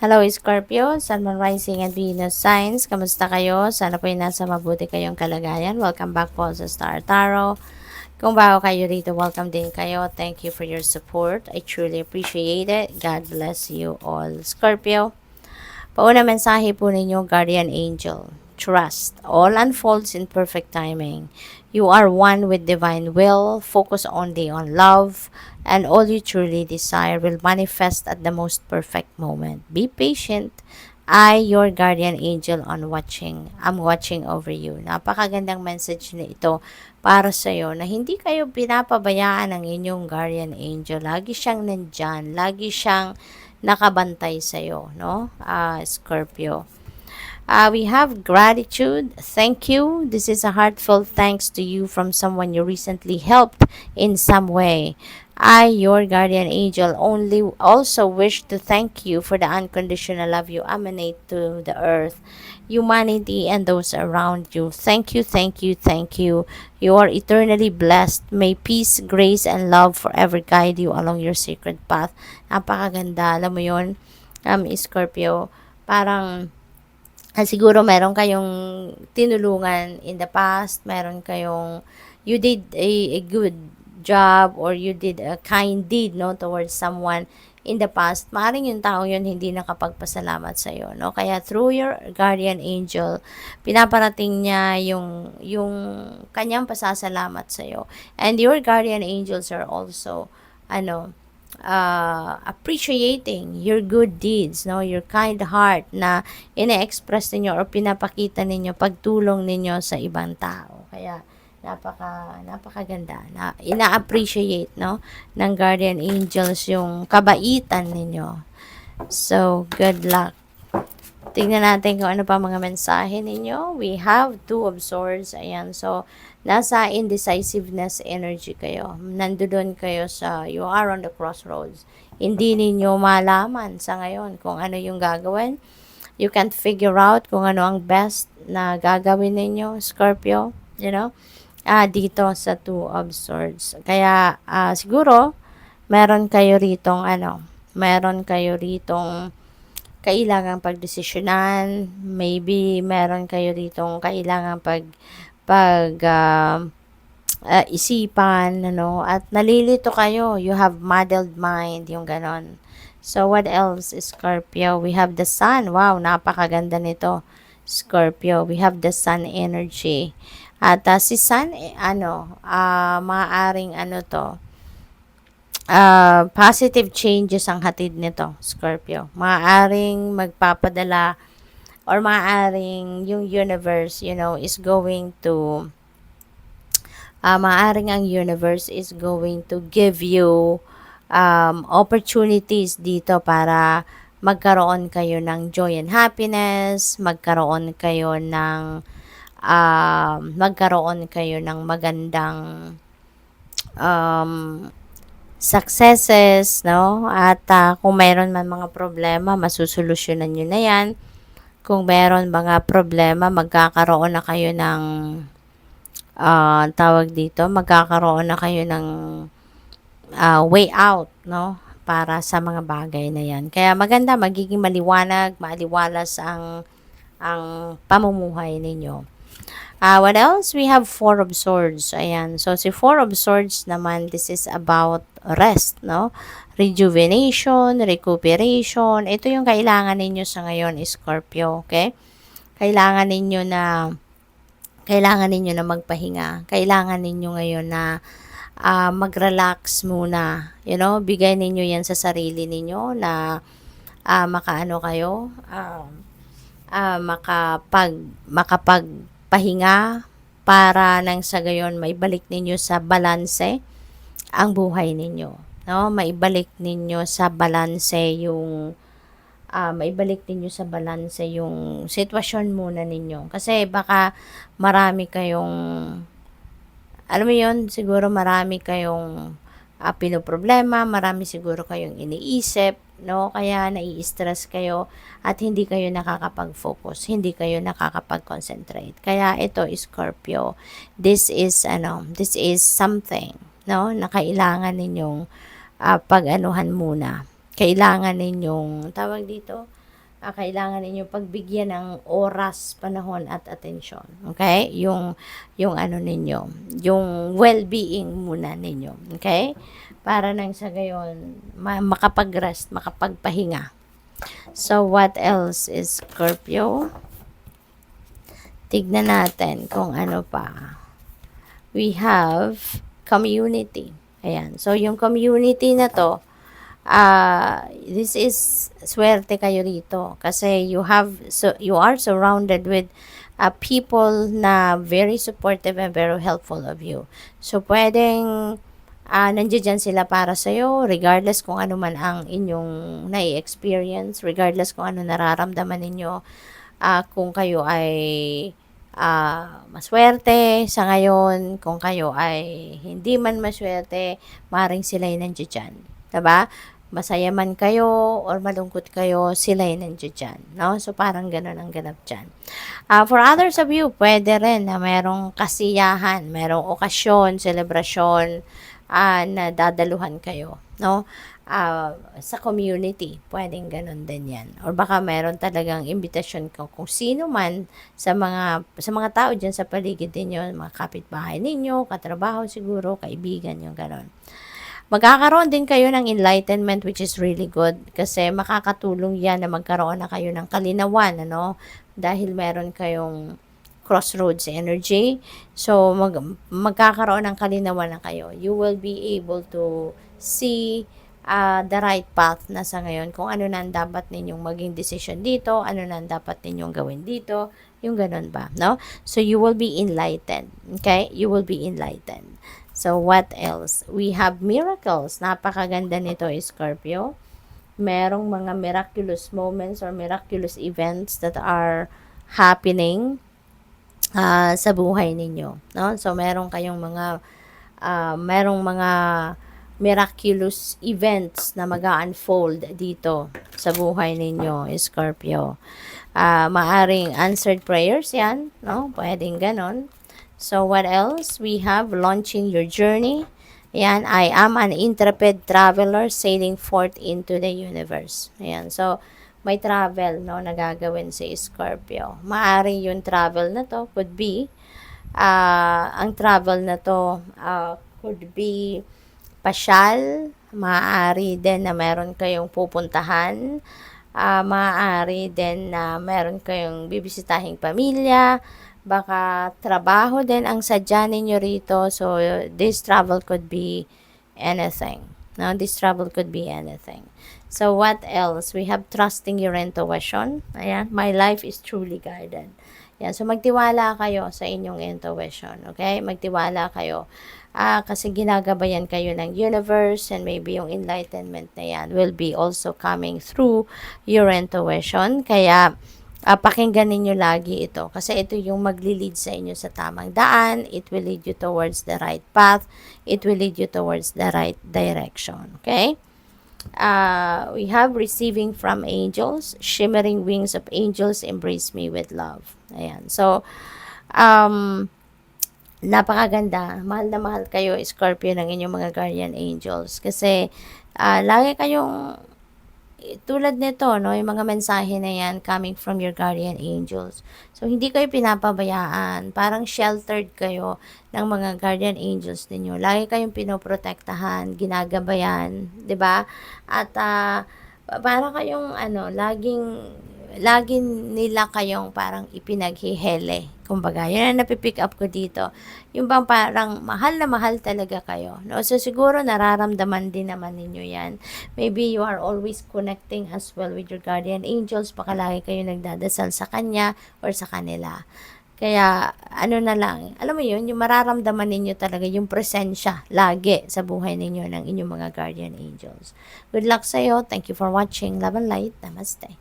Hello Scorpio, Sun, Moon, Rising and Venus signs. Kamusta kayo? Sana po ay nasa mabuti kayong kalagayan. Welcome back po sa Star Tarot. Kung bago kayo rito, welcome din kayo. Thank you for your support. I truly appreciate it. God bless you all. Scorpio, pauna mensahe po ninyo, Guardian Angel. Trust. All unfolds in perfect timing. You are one with divine will. Focus only on love. And all you truly desire will manifest at the most perfect moment. Be patient. I, your guardian angel on watching. I'm watching over you. Napakagandang message na ito para sa iyo na hindi kayo pinapabayaan ng inyong guardian angel. Lagi siyang nandyan. Lagi siyang nakabantay sa iyo, no? Scorpio. We have gratitude. Thank you. This is a heartfelt thanks to you from someone you recently helped in some way. I, your guardian angel, only also wish to thank you for the unconditional love you emanate to the earth, humanity, and those around you. Thank you, thank you, thank you. You are eternally blessed. May peace, grace, and love forever guide you along your sacred path. Napakaganda. Alam mo yun, Scorpio, parang siguro meron kayong tinulungan in the past, meron kayong, you did a good job or you did a kind deed, no, towards someone in the past. Maaaring yung tao yun hindi nakapagpasalamat sa iyo, no? Kaya through your guardian angel, pinaparating niya yung kanyang pasasalamat sa iyo. And your guardian angels are also, ano, appreciating your good deeds, no, your kind heart na ine-express ninyo or pinapakita ninyo pagtulong ninyo sa ibang tao. Kaya napakaganda na ina-appreciate, no, ng guardian angels yung kabaitan ninyo. So good luck. Tingnan natin kung ano pa mga mensahe ninyo. We have Two of Swords. Ayan. So, nasa indecisiveness energy kayo. Nandoon kayo you are on the crossroads. Hindi ninyo malaman sa ngayon kung ano yung gagawin. You can't figure out kung ano ang best na gagawin ninyo, Scorpio. You know? Dito sa Two of Swords. Kaya, siguro, meron kayo ritong kailangang pagdesisyonan, maybe meron kayo ditong kailangang isipan, ano, at nalilito kayo, you have muddled mind, yung ganon. So, what else, Scorpio? We have the sun. Wow, napakaganda nito, Scorpio. We have the sun energy. At si sun, maaaring positive changes ang hatid nito, Scorpio. Maaaring magpapadala or maaaring yung universe, is going to maaaring ang universe is going to give you opportunities dito para magkaroon kayo ng joy and happiness, magkaroon kayo ng magandang successes, no? At kung mayroon man mga problema, masusolusyonan nyo na yan. Kung mayroon mga problema, magkakaroon na kayo ng magkakaroon na kayo ng way out, no? Para sa mga bagay na yan. Kaya maganda, magiging maaliwalas ang pamumuhay ninyo. What else? We have Four of Swords. Ayan. So, si Four of Swords naman, this is about rest, no? Rejuvenation, recuperation. Ito yung kailangan ninyo sa ngayon, Scorpio, okay? Kailangan ninyo na magpahinga. Kailangan ninyo ngayon na mag-relax muna. Bigay ninyo yan sa sarili ninyo na makapagpahinga para nang sa gayon maibalik ninyo sa balanse ang buhay ninyo, no? Maibalik ninyo sa balanse yung sitwasyon muna ninyo, kasi baka marami kayong siguro marami kayong pinoproblema, marami siguro kayong iniisip, no? Kaya nai-stress kayo at hindi kayo nakakapag-focus, hindi kayo nakakapag-concentrate. Kaya ito, Scorpio, this is something, no, na kailangan ninyong pag-anuhan muna. Kailangan ninyong, tawag dito, kailangan ninyo pagbigyan ng oras, panahon at atensyon. Okay? Yung ano ninyo, yung well-being muna ninyo. Okay? Para nang sa gayon makapag-rest, makapagpahinga. So what else is Scorpio? Tignan natin kung ano pa. We have community. Ayan. So yung community na to, this is swerte kayo rito kasi you are surrounded with people na very supportive and very helpful of you. So pwedeng nandiyan sila para sa iyo regardless kung ano man ang inyong nai-experience, regardless kung ano nararamdaman ninyo, kung kayo ay maswerte sa ngayon, kung kayo ay hindi man maswerte, maring sila'y nandiyan. Diba? Masaya man kayo or malungkot kayo, sila'y nandiyan. No? So, parang ganun ang ganap dyan. For others of you, pwede rin na merong kasiyahan, merong okasyon, selebrasyon na dadaluhan kayo. No? Sa community, pwedeng ganun din yan. Or baka meron talagang invitation ko kung sino man sa mga tao dyan sa paligid ninyo, mga kapitbahay ninyo, katrabaho siguro, kaibigan, yung ganun. Magkakaroon din kayo ng enlightenment, which is really good kasi makakatulong yan na magkaroon na kayo ng kalinawan, ano? Dahil meron kayong crossroads energy. So, magkakaroon ng kalinawan na kayo. You will be able to see the right path na sa ngayon, kung ano na dapat ninyong maging decision dito, ano na dapat ninyong gawin dito, yung ganun ba, no? So, you will be enlightened, okay? You will be enlightened. So, what else? We have miracles. Napakaganda nito, Scorpio. Merong mga miraculous moments or miraculous events that are happening sa buhay ninyo, no? So, merong mga miraculous events na mag-unfold dito sa buhay ninyo, Scorpio. Maaring answered prayers yan, no? Pwedeng ganon. So, what else? We have launching your journey. Yan, I am an intrepid traveler sailing forth into the universe. Ayan, so, may travel, no, nagagawin si Scorpio. Maaring yung travel na to could be, ang travel na to could be pasyal, maaari din na meron kayong pupuntahan, maaari din na meron kayong bibisitahing pamilya, baka trabaho din ang sadya ninyo rito. So, this travel could be anything. No, this travel could be anything. So, what else? We have trusting your intuition. Ayan, my life is truly guided. Yan, so magtiwala kayo sa inyong intuition, okay? Magtiwala kayo. Kasi ginagabayan kayo ng universe and maybe yung enlightenment na yan will be also coming through your intuition. Kaya, pakinggan ninyo lagi ito. Kasi ito yung magli-lead sa inyo sa tamang daan. It will lead you towards the right path. It will lead you towards the right direction, okay? We have receiving from angels, shimmering wings of angels embrace me with love. Ayan. So, napakaganda. Mahal na mahal kayo, Scorpio, ng inyong mga guardian angels. Kasi, lagi kayong, tulad nito, no, yung mga mensahe na yan coming from your guardian angels. So, hindi kayo pinapabayaan. Parang sheltered kayo ng mga guardian angels ninyo. Lagi kayong pinoprotektahan, ginagabayan, 'di ba? At para kayong laging nila kayong parang ipinaghihele. Kumbaga, yun ang napipick up ko dito. Yung bang parang mahal na mahal talaga kayo. No? So, siguro nararamdaman din naman ninyo yan. Maybe you are always connecting as well with your guardian angels. Baka lagi kayo nagdadasal sa kanya or sa kanila. Kaya, ano na lang, alam mo yun, yung mararamdaman ninyo talaga yung presensya lagi sa buhay ninyo ng inyong mga guardian angels. Good luck sa'yo. Thank you for watching. Love and light. Namaste.